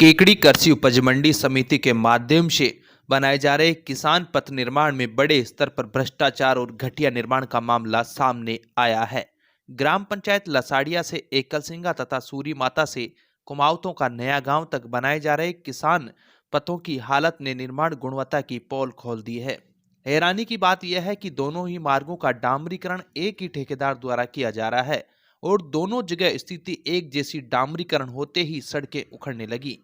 केकड़ी कृषि उपज मंडी समिति के माध्यम से बनाए जा रहे किसान पथ निर्माण में बड़े स्तर पर भ्रष्टाचार और घटिया निर्माण का मामला सामने आया है। ग्राम पंचायत लसाड़िया से एकलसिंगा तथा सूरी माता से कुमाऊतों का नया गांव तक बनाए जा रहे किसान पथों की हालत ने निर्माण गुणवत्ता की पोल खोल दी है। हैरानी की बात यह है कि दोनों ही मार्गों का डामरीकरण एक ही ठेकेदार द्वारा किया जा रहा है और दोनों जगह स्थिति एक जैसी। डामरीकरण होते ही सड़कें उखड़ने लगी।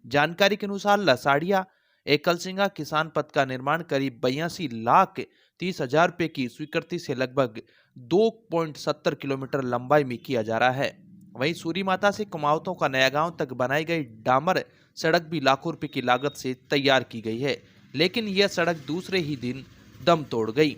जानकारी के अनुसार लसाड़िया एकलसिंगा किसान पथ का निर्माण करीब 82,30,000 रुपए की स्वीकृति से लगभग 2.70 किलोमीटर लंबाई में किया जा रहा है। वहीं सूरी माता से कुमाऊतों का नया गांव तक बनाई गई डामर सड़क भी लाखों रुपए की लागत से तैयार की गई है, लेकिन यह सड़क दूसरे ही दिन दम तोड़ गई।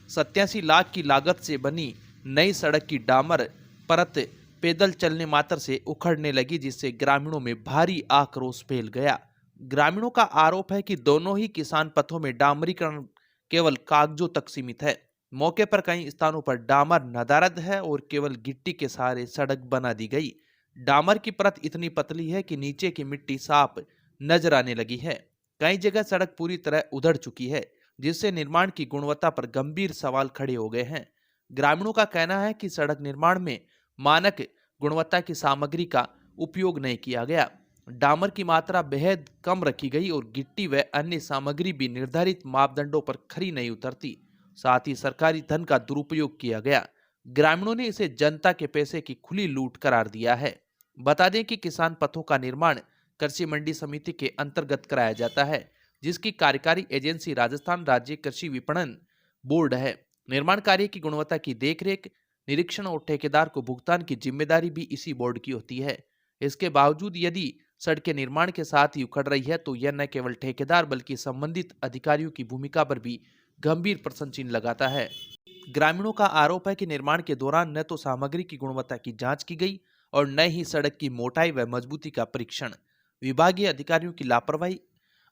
87 लाख की लागत से बनी नई सड़क की डामर परत पैदल चलने मात्र से उखड़ने लगी, जिससे ग्रामीणों में भारी आक्रोश फैल गया। ग्रामीणों का आरोप है कि दोनों ही किसान पथों में डामरीकरण केवल कागजों तक सीमित है। मौके पर कई स्थानों पर डामर नदारद है और केवल गिट्टी के सहारे सड़क बना दी गई। डामर की परत इतनी पतली है कि नीचे की मिट्टी साफ नजर आने लगी है। कई जगह सड़क पूरी तरह उधड़ चुकी है, जिससे निर्माण की गुणवत्ता पर गंभीर सवाल खड़े हो गए हैं। ग्रामीणों का कहना है कि सड़क निर्माण में मानक गुणवत्ता की सामग्री का उपयोग नहीं किया गया, डामर की मात्रा बेहद कम रखी गई और गिट्टी व अन्य सामग्री भी निर्धारित मापदंडों पर खरी नहीं उतरती। साथ ही सरकारी धन का दुरुपयोग किया गया। ग्रामीणों ने इसे जनता के पैसे की खुली लूट करार दिया है। बता दें कि किसान पथों का निर्माण कृषि मंडी समिति के अंतर्गत कराया जाता है, जिसकी कार्यकारी एजेंसी राजस्थान राज्य कृषि विपणन बोर्ड है। निर्माण कार्य की गुणवत्ता की देखरेख, निरीक्षण और ठेकेदार को भुगतान की जिम्मेदारी भी इसी बोर्ड की होती है। इसके बावजूद यदि सड़कें निर्माण के साथ ही उखड़ रही है तो यह न केवल ठेकेदार बल्कि संबंधित अधिकारियों की भूमिका पर भी गंभीर प्रश्न चिन्ह लगाता है। ग्रामीणों का आरोप है कि निर्माण के दौरान न तो सामग्री की गुणवत्ता की जांच की गई और न ही सड़क की मोटाई व मजबूती का परीक्षण। विभागीय अधिकारियों की लापरवाही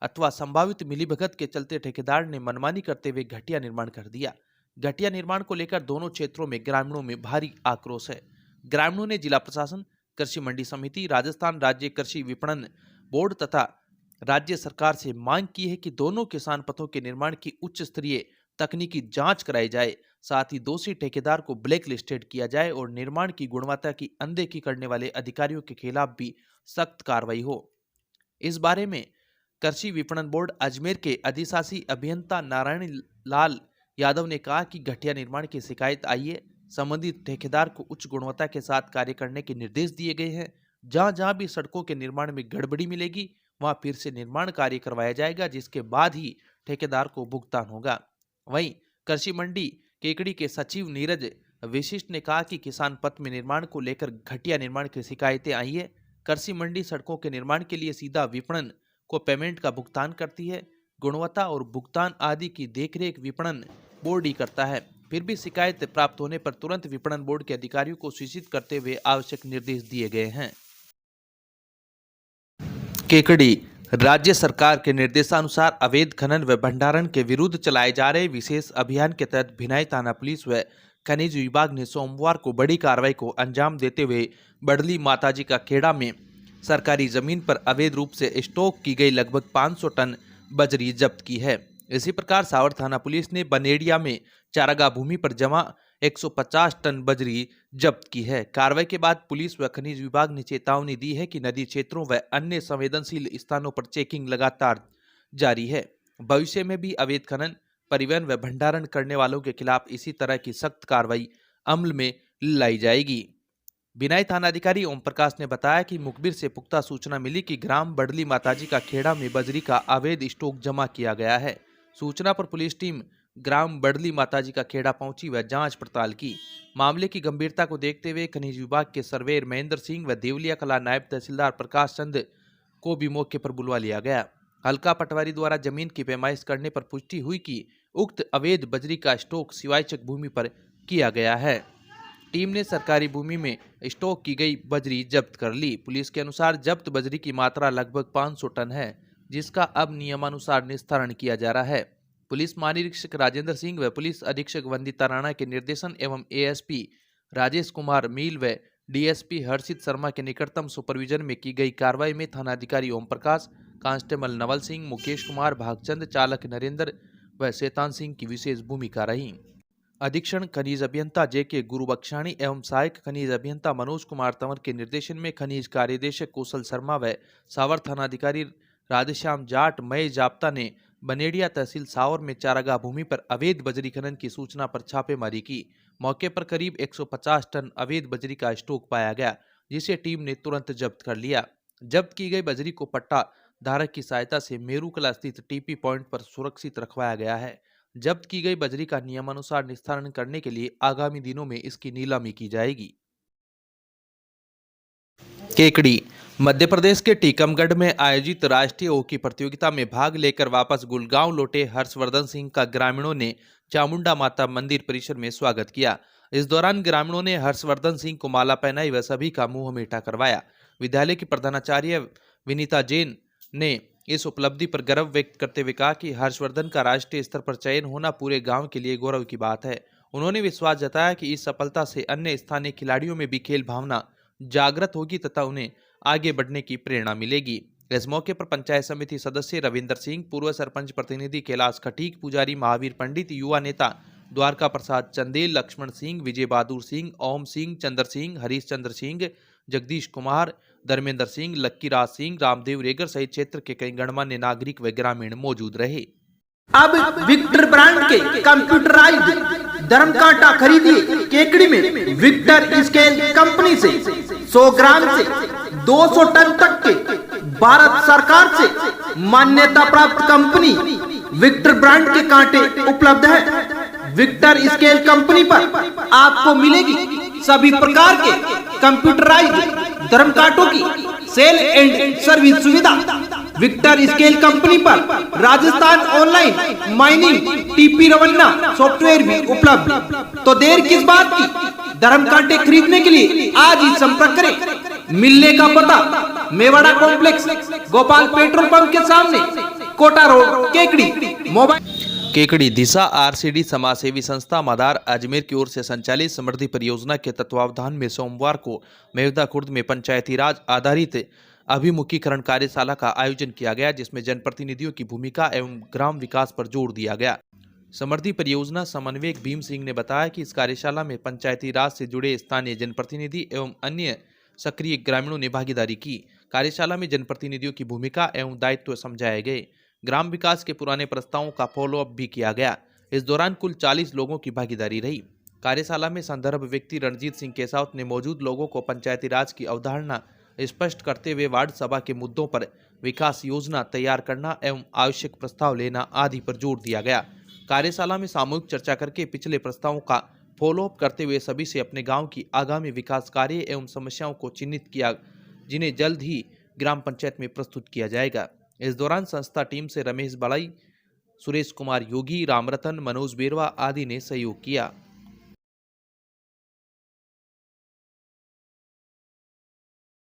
अथवा संभावित मिलीभगत के चलते ठेकेदार ने मनमानी करते हुए घटिया निर्माण कर दिया। घटिया निर्माण को लेकर दोनों क्षेत्रों में ग्रामीणों में भारी आक्रोश है। ग्रामीणों ने जिला प्रशासन, कृषि मंडी समिति, राजस्थान राज्य कृषि विपणन बोर्ड तथा राज्य सरकार से मांग की है कि दोनों किसान पथों के निर्माण की उच्च स्तरीय तकनीकी जांच कराई जाए। साथ ही दोषी ठेकेदार को ब्लैक लिस्टेड किया जाए और निर्माण की गुणवत्ता की अनदेखी करने वाले अधिकारियों के खिलाफ भी सख्त कार्रवाई हो। इस बारे में कृषि विपणन बोर्ड अजमेर के अधिशासी अभियंता नारायण लाल यादव ने कहा कि घटिया निर्माण की शिकायत आई है। संबंधित ठेकेदार को उच्च गुणवत्ता के साथ कार्य करने के निर्देश दिए गए हैं। जहां जहां भी सड़कों के निर्माण में गड़बड़ी मिलेगी वहां फिर से निर्माण कार्य करवाया जाएगा, जिसके बाद ही ठेकेदार को भुगतान होगा। वहीं कृषि मंडी केकड़ी के सचिव नीरज विशिष्ट ने कहा कि किसान पथ में निर्माण को लेकर घटिया निर्माण की शिकायतें आई है। कृषि मंडी सड़कों के निर्माण के लिए सीधा विपणन को पेमेंट का भुगतान करती है। गुणवत्ता और भुगतान आदि की देखरेख विपणन बोर्ड ही करता है। फिर भी शिकायत प्राप्त होने पर तुरंत विपणन बोर्ड के अधिकारियों को सूचित करते हुए आवश्यक निर्देश दिए गए हैं। केकड़ी राज्य सरकार के निर्देशानुसार अवैध खनन व भंडारण के विरुद्ध चलाए जा रहे विशेष अभियान के तहत भिनाई थाना पुलिस व खनिज विभाग ने सोमवार को बड़ी कार्रवाई को अंजाम देते हुए बड़ली माताजी का खेड़ा में सरकारी जमीन पर अवैध रूप से स्टॉक की गई लगभग 500 टन बजरी जब्त की है। इसी प्रकार सावर थाना पुलिस ने बनेड़िया में चारागाह भूमि पर जमा 150 टन बजरी जब्त की है। कार्रवाई के बाद पुलिस व खनिज विभाग ने चेतावनी दी है कि नदी क्षेत्रों व अन्य संवेदनशील स्थानों पर चेकिंग लगातार जारी है। भविष्य में भी अवैध खनन, परिवहन व भंडारण करने वालों के खिलाफ इसी तरह की सख्त कार्रवाई अमल में लाई जाएगी। बिनाई थानाधिकारी ओम प्रकाश ने बताया कि मुखबिर से पुख्ता सूचना मिली कि ग्राम बड़ली माताजी का खेड़ा में बजरी का अवैध स्टॉक जमा किया गया है। सूचना पर पुलिस टीम ग्राम बड़ली माताजी का खेड़ा पहुंची व जांच पड़ताल की। मामले की गंभीरता को देखते हुए खनिज विभाग के सर्वेयर महेंद्र सिंह व देवलिया कला नायब तहसीलदार प्रकाश चंद को भी मौके पर बुलवा लिया गया। हल्का पटवारी द्वारा जमीन की पैमाइश करने पर पुष्टि हुई कि उक्त अवैध बजरी का स्टॉक सिवायचक भूमि पर किया गया है। टीम ने सरकारी भूमि में स्टॉक की गई बजरी जब्त कर ली। पुलिस के अनुसार जब्त बजरी की मात्रा लगभग 500 टन है, जिसका अब नियमानुसार निस्तारण किया जा रहा है। पुलिस महानिरीक्षक राजेंद्र सिंह व पुलिस अधीक्षक वंदिता राणा के निर्देशन एवं एएसपी राजेश कुमार मील व डीएसपी हर्षित शर्मा के निकटतम सुपरविजन में की गई कार्रवाई में थानाधिकारी ओम प्रकाश, कांस्टेबल नवल सिंह, मुकेश कुमार, भागचंद, चालक नरेंद्र व शैतान सिंह की विशेष भूमिका रही। अधीक्षण खनिज अभियंता जेके गुरुबख्शाणी एवं सहायक खनिज अभियंता मनोज कुमार तंवर के निर्देशन में खनिज कार्यदेशक कौशल शर्मा व सावर थानाधिकारी राधेश्याम जाट मय जाप्ता ने बनेडिया तहसील सावर में चारागाह भूमि पर अवैध बजरी खनन की सूचना पर छापेमारी की। मौके पर करीब 150 टन अवैध बजरी का स्टॉक पाया गया, जिसे टीम ने तुरंत जब्त कर लिया। जब्त की गई बजरी को पट्टा धारक की सहायता से मेरुकला स्थित टीपी पॉइंट पर सुरक्षित रखवाया गया है। जब्त की गई बजरी का नियमानुसार निस्तारण करने के लिए आगामी दिनों में इसकी नीलामी की जाएगी। केकड़ी मध्य प्रदेश के टीकमगढ़ में आयोजित राष्ट्रीय हॉकी प्रतियोगिता में भाग लेकर वापस गुड़गांव लौटे हर्षवर्धन सिंह का ग्रामीणों ने चामुंडा माता मंदिर परिसर में स्वागत किया। इस दौरान ग्रामीणों ने हर्षवर्धन सिंह को माला पहनाई व सभी का मुंह मीठा करवाया। विद्यालय की प्रधानाचार्य विनीता जैन ने इस उपलब्धि पर गर्व व्यक्त करते हुए कहा कि हर्षवर्धन का राष्ट्रीय स्तर पर चयन होना पूरे गांव के लिए गौरव की बात है। उन्होंने विश्वास जताया कि इस सफलता से अन्य स्थानीय खिलाड़ियों में भी खेल भावना जागृत होगी तथा उन्हें आगे बढ़ने की प्रेरणा मिलेगी। इस मौके पर पंचायत समिति सदस्य रविंदर सिंह, पूर्व सरपंच प्रतिनिधि कैलाश खटीक, पुजारी महावीर पंडित, युवा नेता द्वारका प्रसाद चंदेल, लक्ष्मण सिंह, विजय बहादुर सिंह, ओम सिंह, चंद्र सिंह, हरीश चंद्र सिंह, जगदीश कुमार, धर्मेंद्र सिंह, लक्की राज सिंह, रामदेव रेगर सहित क्षेत्र के कई गणमान्य नागरिक व ग्रामीण मौजूद रहे। अब विक्टर ब्रांड के कंप्यूटराइज्ड धर्म कांटा खरीदिए केकड़ी में विक्टर स्केल कंपनी से 100 ग्राम से 200 टन तक के भारत सरकार से मान्यता प्राप्त कंपनी विक्टर ब्रांड के कांटे उपलब्ध है। विक्टर स्केल कंपनी पर आपको मिलेगी सभी प्रकार के कंप्यूटराइज्ड धर्म कांटों की सेल एंड सर्विस सुविधा। विक्टर स्केल कंपनी पर Rajasthan online mining TP Revanna software भी उपलब्ध। तो देर किस बात की, धर्म कांटे खरीदने के लिए आज ही संपर्क करें। मिलने का पता Mewara complex, Gopal petrol pump के सामने, Kota road, Kekri. Mobile Kekri Disha RCD समाजसेवी संस्था मदार अजमेर की ओर से संचालित समृद्धि परियोजना के तत्वावधान में सोमवार को मेवदा खुर्द में पंचायती राज आधारित अभिमुखीकरण कार्यशाला का आयोजन किया गया, जिसमें जनप्रतिनिधियों की भूमिका एवं ग्राम विकास पर जोर दिया गया। समृद्धि परियोजना समन्वयक भीम सिंह ने बताया कि इस कार्यशाला में पंचायती राज से जुड़े स्थानीय जनप्रतिनिधि एवं अन्य सक्रिय ग्रामीणों ने भागीदारी की। कार्यशाला में जनप्रतिनिधियों की भूमिका एवं दायित्व समझाए गए। ग्राम विकास के पुराने प्रस्तावों का फॉलोअप भी किया गया। इस दौरान कुल 40 लोगों की भागीदारी रही। कार्यशाला में संदर्भ व्यक्ति रणजीत सिंह केसावत ने मौजूद लोगों को पंचायती राज की अवधारणा स्पष्ट करते हुए वार्ड सभा के मुद्दों पर विकास योजना तैयार करना एवं आवश्यक प्रस्ताव लेना आदि पर जोर दिया गया। कार्यशाला में सामूहिक चर्चा करके पिछले प्रस्तावों का फॉलोअप करते हुए सभी से अपने गांव की आगामी विकास कार्य एवं समस्याओं को चिन्हित किया, जिन्हें जल्द ही ग्राम पंचायत में प्रस्तुत किया जाएगा। इस दौरान संस्था टीम से रमेश बड़ाई, सुरेश कुमार योगी, रामरतन, मनोज बेरवा आदि ने सहयोग किया।